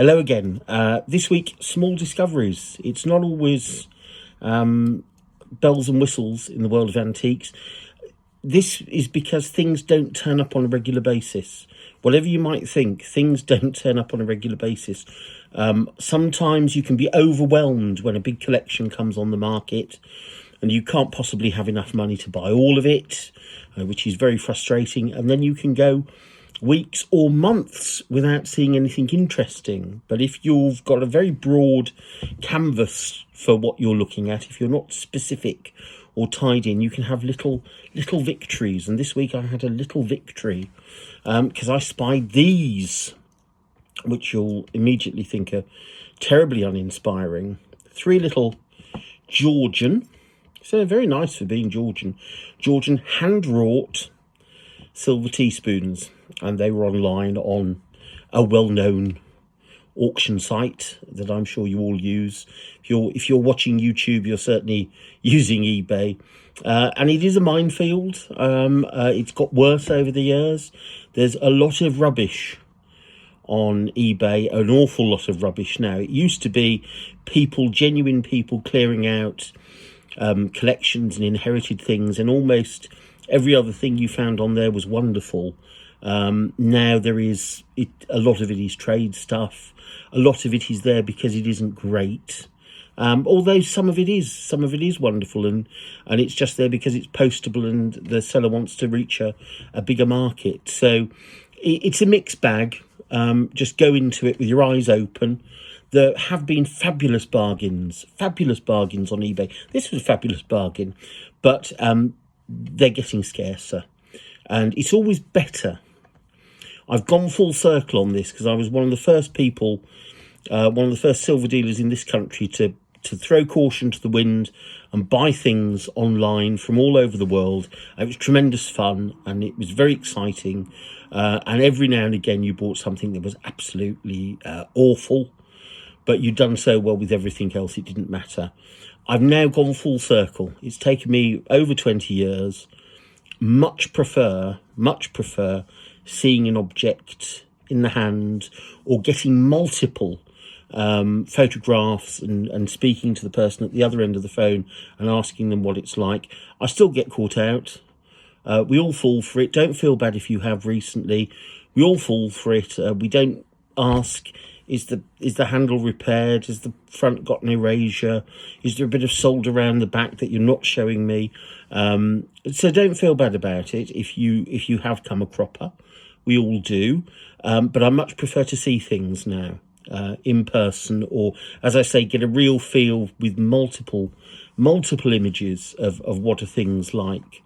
Hello again. This week, small discoveries. It's not always bells and whistles in the world of antiques. This is because things don't turn up on a regular basis. Whatever you might think, things don't turn up on a regular basis. Sometimes you can be overwhelmed when a big collection comes on the market and you can't possibly have enough money to buy all of it, which is very frustrating. And then you can go weeks or months without seeing anything interesting. But if you've got a very broad canvas for what you're looking at, if you're not specific or tied in, you can have little victories. And this week I had a little victory because I spied these, which you'll immediately think are terribly uninspiring. 3 little Georgian, so they're very nice for being Georgian hand-wrought silver teaspoons, and they were online on a well-known auction site that I'm sure you all use. If you're watching YouTube, you're certainly using eBay, and it is a minefield. It's got worse over the years. There's a lot of rubbish on eBay, an awful lot of rubbish now. It used to be genuine people clearing out collections and inherited things, and almost every other thing you found on there was wonderful. Now there is a lot of it is trade stuff. A lot of it is there because it isn't great. Although some of it is wonderful, and it's just there because it's postable and the seller wants to reach a bigger market. So it's a mixed bag. Just go into it with your eyes open. There have been fabulous bargains on eBay. This was a fabulous bargain, but they're getting scarcer, and it's always better. I've gone full circle on this because I was one of the first people, one of the first silver dealers in this country to throw caution to the wind and buy things online from all over the world. It was tremendous fun and it was very exciting. And every now and again you bought something that was absolutely awful, but you'd done so well with everything else, it didn't matter. I've now gone full circle. It's taken me over 20 years. Much prefer seeing an object in the hand or getting multiple photographs and speaking to the person at the other end of the phone and asking them what it's like. I still get caught out. We all fall for it. Don't feel bad if you have recently. We all fall for it. We don't ask, is the handle repaired? Has the front got an erasure? Is there a bit of solder around the back that you're not showing me? So don't feel bad about it if you have come a cropper. We all do. But I much prefer to see things now in person, or as I say, get a real feel with multiple images of what a thing's like.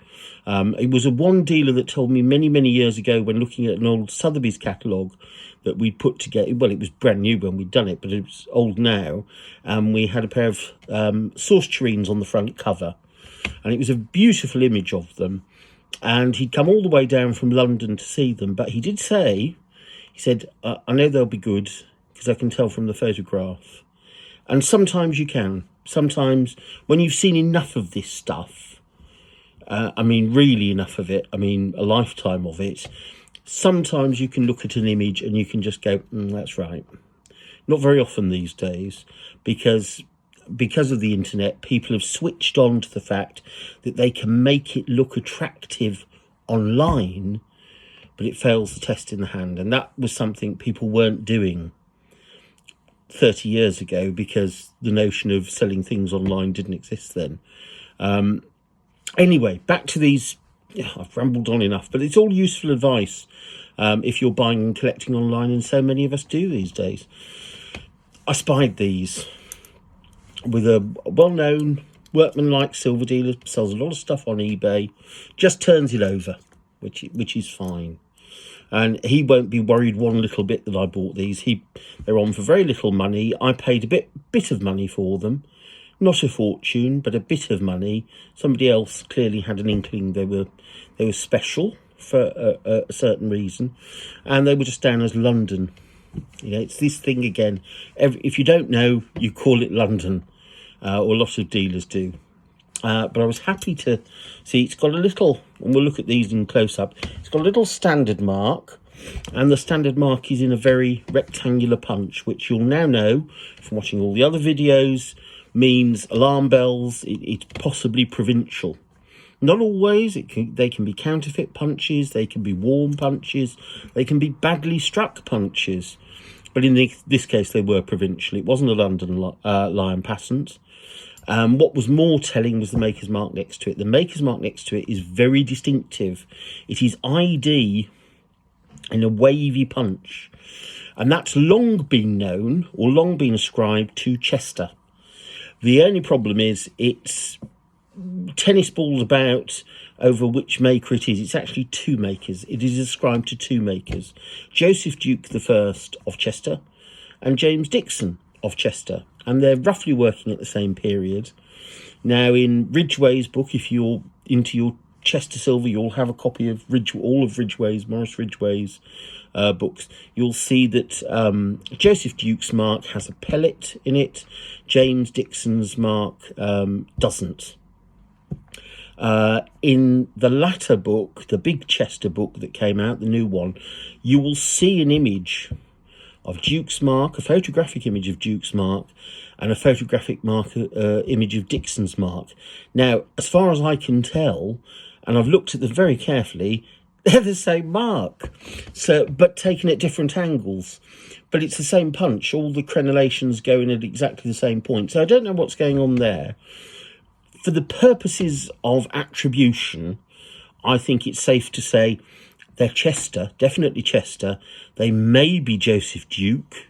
It was one dealer that told me many years ago, when looking at an old Sotheby's catalogue that we'd put together. Well, it was brand new when we'd done it, but it was old now. And we had a pair of sauce tureens on the front cover, and it was a beautiful image of them. And he'd come all the way down from London to see them, but he did say, he said, I know they'll be good because I can tell from the photograph. And sometimes you can. Sometimes when you've seen enough of this stuff, really enough of it, a lifetime of it, sometimes you can look at an image and you can just go, that's right. Not very often these days, because of the internet, people have switched on to the fact that they can make it look attractive online, but it fails the test in the hand. And that was something people weren't doing 30 years ago because the notion of selling things online didn't exist then. Anyway, back to these. I've rambled on enough, but it's all useful advice if you're buying and collecting online, and so many of us do these days. I spied these with a well-known workman-like silver dealer, sells a lot of stuff on eBay, just turns it over, which is fine. And he won't be worried one little bit that I bought these. They're on for very little money. I paid a bit of money for them. Not a fortune, but a bit of money. Somebody else clearly had an inkling they were special for a certain reason, and they were just down as London. It's this thing again. If you don't know, you call it London, or a lot of dealers do. But I was happy to see it's got a little, and we'll look at these in close up. It's got a little standard mark and the standard mark is in a very rectangular punch, which you'll now know from watching all the other videos means alarm bells. It's possibly provincial. Not always. They can be counterfeit punches, they can be warm punches, they can be badly struck punches. But in this case, they were provincial. It wasn't a London Lion Passant. What was more telling was the maker's mark next to it. The maker's mark next to it is very distinctive. It is ID in a wavy punch. And that's long been known, or long been ascribed to Chester. The only problem is it's tennis balls about over which maker it is. It's actually two makers. It is ascribed to two makers. Joseph Duke I of Chester and James Dixon of Chester. And they're roughly working at the same period. Now, in Ridgway's book, if you're into your Chester silver, you'll have a copy of all of Ridgway's, Maurice Ridgway's books. You'll see that Joseph Duke's mark has a pellet in it. James Dixon's mark doesn't. In the latter book, the big Chester book that came out, the new one, you will see an image of Duke's mark, a photographic image of Duke's mark, and a photographic image of Dixon's mark. Now, as far as I can tell, and I've looked at them very carefully, they're the same mark, but taken at different angles. But it's the same punch. All the crenellations go in at exactly the same point. So I don't know what's going on there. For the purposes of attribution, I think it's safe to say they're Chester, definitely Chester. They may be Joseph Duke.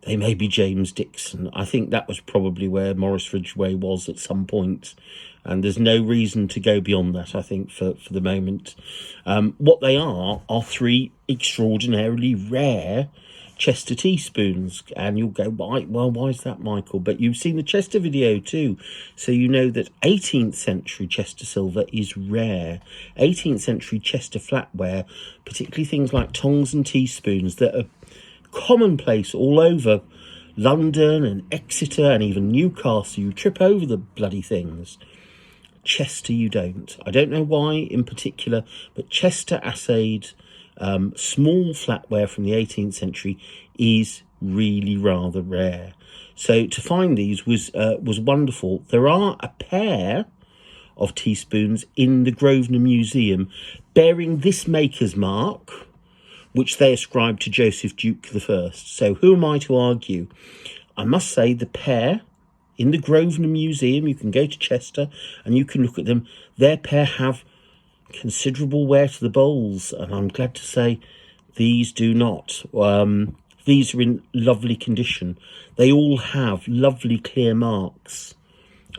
They may be James Dixon. I think that was probably where Maurice Ridgway was at some point. And there's no reason to go beyond that, I think, for the moment. What they are three extraordinarily rare Chester teaspoons. And you'll go, why is that, Michael? But you've seen the Chester video too. So you know that 18th century Chester silver is rare. 18th century Chester flatware, particularly things like tongs and teaspoons that are commonplace all over London and Exeter and even Newcastle. You trip over the bloody things. Chester you don't. I don't know why in particular, but Chester assayed small flatware from the 18th century is really rather rare. So to find these was wonderful. There are a pair of teaspoons in the Grosvenor Museum bearing this maker's mark, which they ascribe to Joseph Duke I. So who am I to argue? I must say the pair in the Grosvenor Museum, you can go to Chester and you can look at them. Their pair have considerable wear to the bowls, and I'm glad to say these do not. These are in lovely condition. They all have lovely clear marks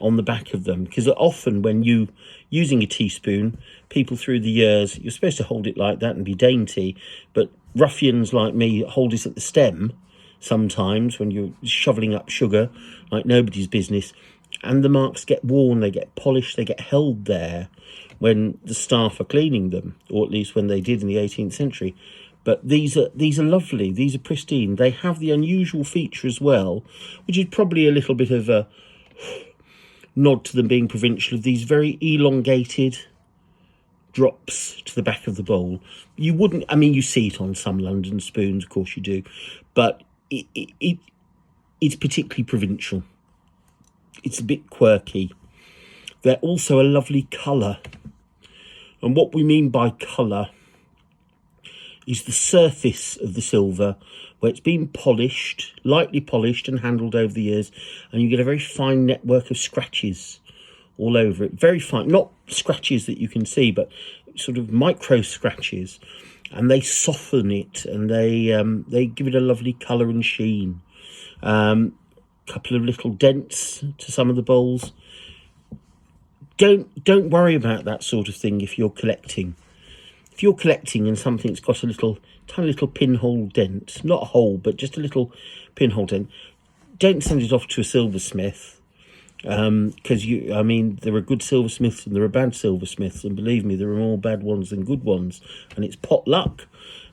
on the back of them, because often when you using a teaspoon, people through the years, you're supposed to hold it like that and be dainty, but ruffians like me hold it at the stem sometimes when you're shoveling up sugar like nobody's business, and the marks get worn, they get polished, they get held there when the staff are cleaning them, or at least when they did in the 18th century. But these are lovely, these are pristine. They have the unusual feature as well, which is probably a little bit of a nod to them being provincial, of these very elongated drops to the back of the bowl. You wouldn't, I mean, you see it on some London spoons, of course you do, but it's particularly provincial. It's a bit quirky. They're also a lovely colour. And what we mean by colour is the surface of the silver, where it's been polished, lightly polished and handled over the years, and you get a very fine network of scratches all over it. Very fine, not scratches that you can see, but sort of micro scratches, and they soften it, and they give it a lovely colour and sheen. Couple of little dents to some of the bowls. Don't worry about that sort of thing if you're collecting. If you're collecting and something's got a tiny little pinhole dent, not a hole, but just a little pinhole dent, don't send it off to a silversmith, because there are good silversmiths and there are bad silversmiths, and believe me, there are more bad ones than good ones, and it's pot luck.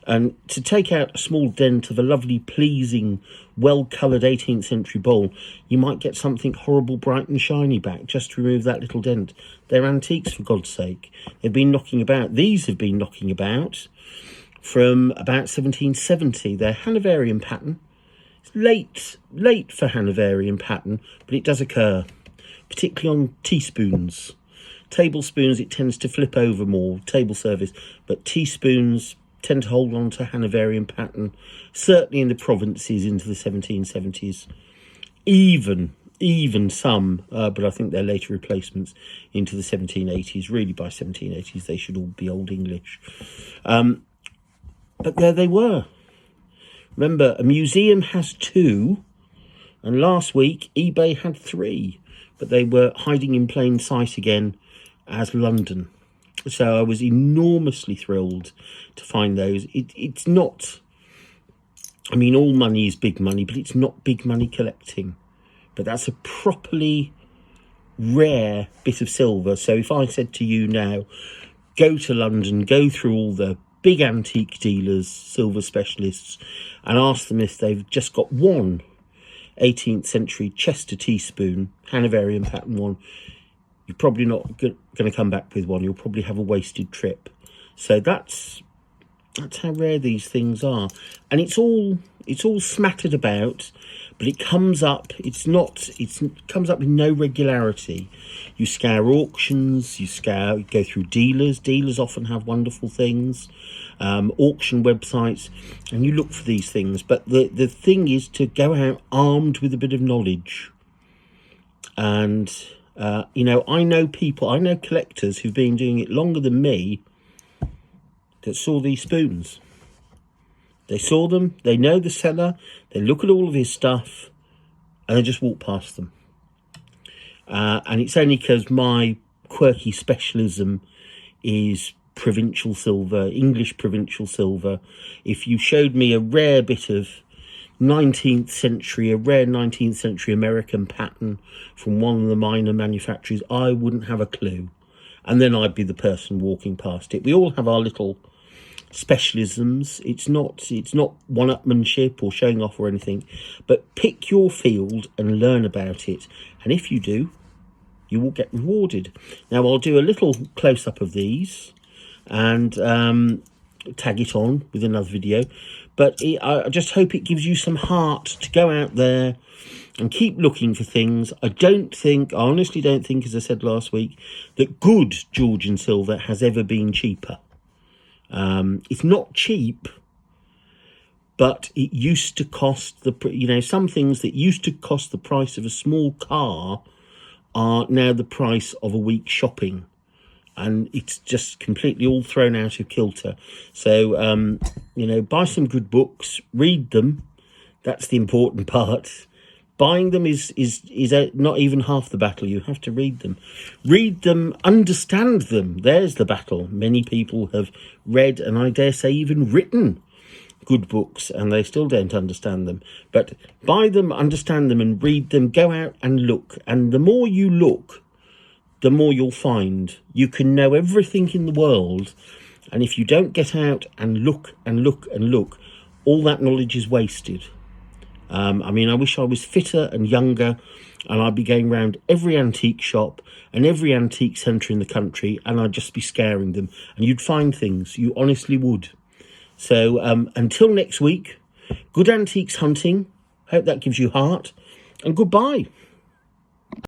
And to take out a small dent of a lovely, pleasing, well-coloured 18th century bowl, you might get something horrible, bright and shiny back just to remove that little dent. They're antiques, for God's sake. They've been knocking about. These have been knocking about from about 1770. They're Hanoverian pattern. It's late for Hanoverian pattern, but it does occur, particularly on teaspoons. Tablespoons, it tends to flip over more, table service, but teaspoons tend to hold on to Hanoverian pattern, certainly in the provinces into the 1770s. Even some, but I think they're later replacements into the 1780s. Really, by 1780s, they should all be Old English. But there they were. Remember, a museum has 2, and last week eBay had 3, but they were hiding in plain sight again as London. So I was enormously thrilled to find those. It's not, I mean, all money is big money, but it's not big money collecting. But that's a properly rare bit of silver. So if I said to you now, go to London, go through all the big antique dealers, silver specialists, and ask them if they've just got one 18th century Chester teaspoon, Hanoverian pattern one, you're probably not going to come back with one. You'll probably have a wasted trip. So that's how rare these things are. And it's all smattered about, but it comes up. It comes up with no regularity. You scour auctions, you go through dealers. Dealers often have wonderful things, auction websites, and you look for these things. But the thing is to go out armed with a bit of knowledge. And I know collectors who've been doing it longer than me that saw these spoons. They saw them, they know the seller, they look at all of his stuff, and they just walk past them. And it's only because my quirky specialism is provincial silver, English provincial silver. If you showed me a rare bit of 19th century American pattern from one of the minor manufacturers, I wouldn't have a clue. And then I'd be the person walking past it. We all have our little specialisms. It's not one-upmanship or showing off or anything, but pick your field and learn about it. And if you do, you will get rewarded. Now I'll do a little close-up of these and tag it on with another video, but I just hope it gives you some heart to go out there and keep looking for things. I honestly don't think, as I said last week, that good Georgian silver has ever been cheaper. It's not cheap, but it used to cost some things that used to cost the price of a small car are now the price of a week's shopping. And it's just completely all thrown out of kilter. So, buy some good books, read them. That's the important part. Buying them is not even half the battle. You have to read them. Read them, understand them. There's the battle. Many people have read, and I dare say even written, good books, and they still don't understand them. But buy them, understand them, and read them. Go out and look. And the more you look, the more you'll find. You can know everything in the world, and if you don't get out and look and look and look, all that knowledge is wasted. I wish I was fitter and younger, and I'd be going around every antique shop and every antique centre in the country, and I'd just be scaring them, and you'd find things. You honestly would. So until next week, good antiques hunting. Hope that gives you heart, and goodbye.